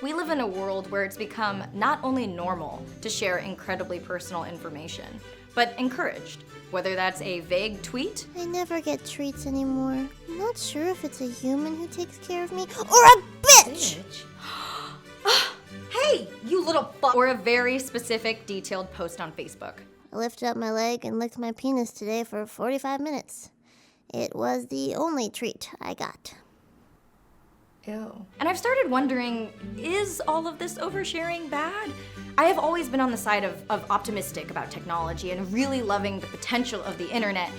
We live in a world where it's become not only normal to share incredibly personal information, but encouraged. Whether that's a vague tweet. I never get treats anymore. I'm not sure if it's a human who takes care of me or a bitch! Hey, you little fuck! Or a very specific, detailed post on Facebook. I lifted up my leg and licked my penis today for 45 minutes. It was the only treat I got. Ew. And I've started wondering, is all of this oversharing bad? I have always been on the side of optimistic about technology and really loving the potential of the internet,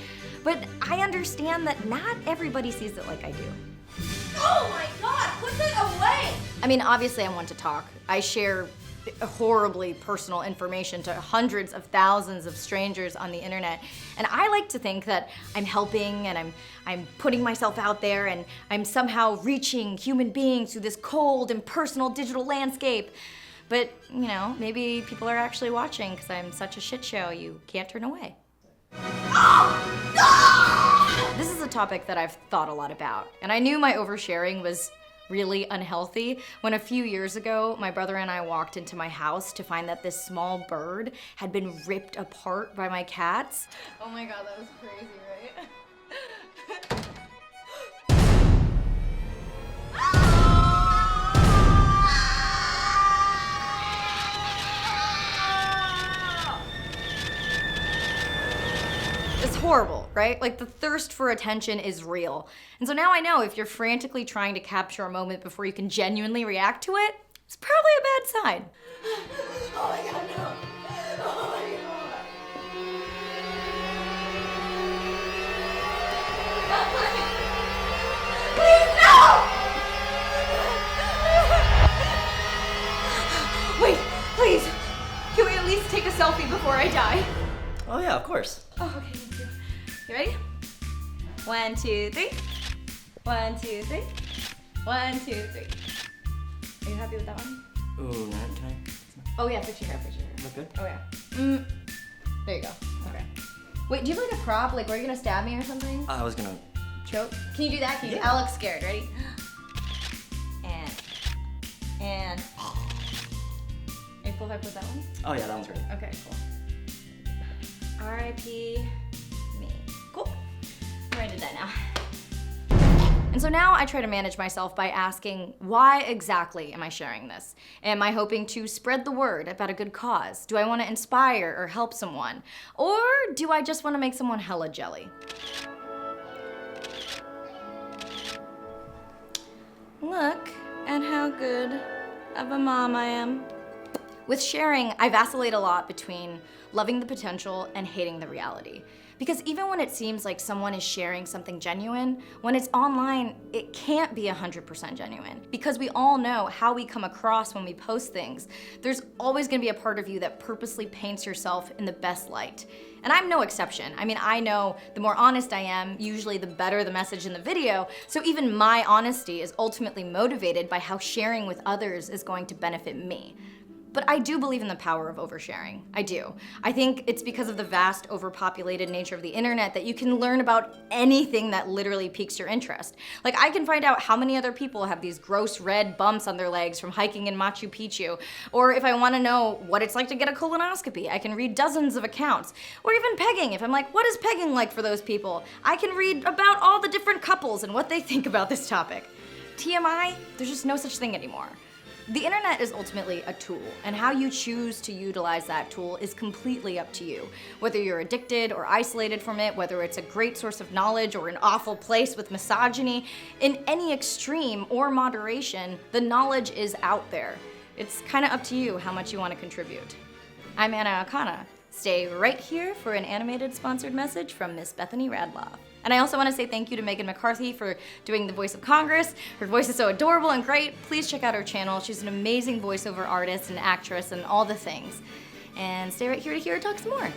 but I understand that not everybody sees it like I do. Oh my God, put that away! I mean, obviously I want to talk. I share horribly personal information to hundreds of thousands of strangers on the internet. And I like to think that I'm helping and I'm putting myself out there and I'm somehow reaching human beings through this cold, impersonal digital landscape. But, you know, maybe people are actually watching because I'm such a shit show you can't turn away. This is a topic that I've thought a lot about. And I knew my oversharing was really unhealthy when a few years ago, my brother and I walked into my house to find that this small bird had been ripped apart by my cats. Oh my God, that was crazy, right? It's horrible, right? Like, the thirst for attention is real. And so now I know if you're frantically trying to capture a moment before you can genuinely react to it, it's probably a bad sign. Oh my God, no. Oh my God. Please, no! Wait, please. Can we at least take a selfie before I die? Oh yeah, of course. Oh, okay, thank you. You ready? 1, 2, 3. 1, 2, 3. 1, 2, 3. Are you happy with that one? Ooh, not can I? Oh yeah, fix your hair, fix your hair. Look good? Oh yeah. There you go. Okay. Wait, do you have like a prop? Like, were you gonna stab me or something? I was gonna... Choke? Can you do that? Can you? Yeah. I'll look scared. Ready? And. Are you cool if I put that one? Oh yeah, that one's ready. Okay, cool. R.I.P. me. Cool. I'm ready to die now. And so now I try to manage myself by asking, why exactly am I sharing this? Am I hoping to spread the word about a good cause? Do I want to inspire or help someone? Or do I just want to make someone hella jelly? Look at how good of a mom I am. With sharing, I vacillate a lot between loving the potential and hating the reality. Because even when it seems like someone is sharing something genuine, when it's online, it can't be 100% genuine. Because we all know how we come across when we post things. There's always gonna be a part of you that purposely paints yourself in the best light. And I'm no exception. I mean, I know the more honest I am, usually the better the message in the video, so even my honesty is ultimately motivated by how sharing with others is going to benefit me. But I do believe in the power of oversharing. I do. I think it's because of the vast, overpopulated nature of the internet that you can learn about anything that literally piques your interest. Like, I can find out how many other people have these gross red bumps on their legs from hiking in Machu Picchu. Or if I want to know what it's like to get a colonoscopy, I can read dozens of accounts. Or even pegging. If I'm like, what is pegging like for those people? I can read about all the different couples and what they think about this topic. TMI, there's just no such thing anymore. The internet is ultimately a tool, and how you choose to utilize that tool is completely up to you. Whether you're addicted or isolated from it, whether it's a great source of knowledge or an awful place with misogyny, in any extreme or moderation, the knowledge is out there. It's kind of up to you how much you want to contribute. I'm Akana. Stay right here for an animated sponsored message from Miss Bethany Radloff. And I also want to say thank you to Megan McCarthy for doing the voice of Congress. Her voice is so adorable and great. Please check out her channel. She's an amazing voiceover artist and actress and all the things. And stay right here to hear her talk some more.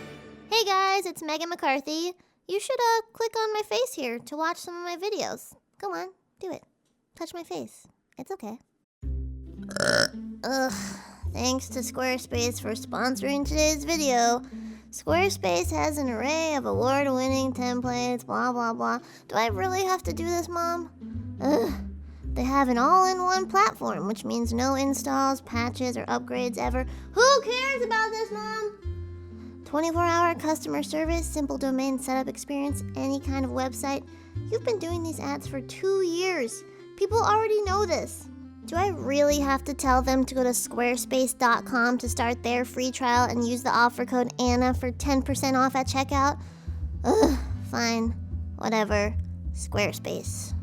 Hey guys, it's Megan McCarthy. You should click on my face here to watch some of my videos. Go on, do it. Touch my face. It's okay. Thanks to Squarespace for sponsoring today's video. Squarespace has an array of award-winning templates, blah, blah, blah. Do I really have to do this, Mom? They have an all-in-one platform, which means no installs, patches, or upgrades ever. Who cares about this, Mom? 24-hour customer service, simple domain setup experience, any kind of website. You've been doing these ads for 2 years. People already know this. Do I really have to tell them to go to squarespace.com to start their free trial and use the offer code ANNA for 10% off at checkout? Ugh, fine. Whatever. Squarespace.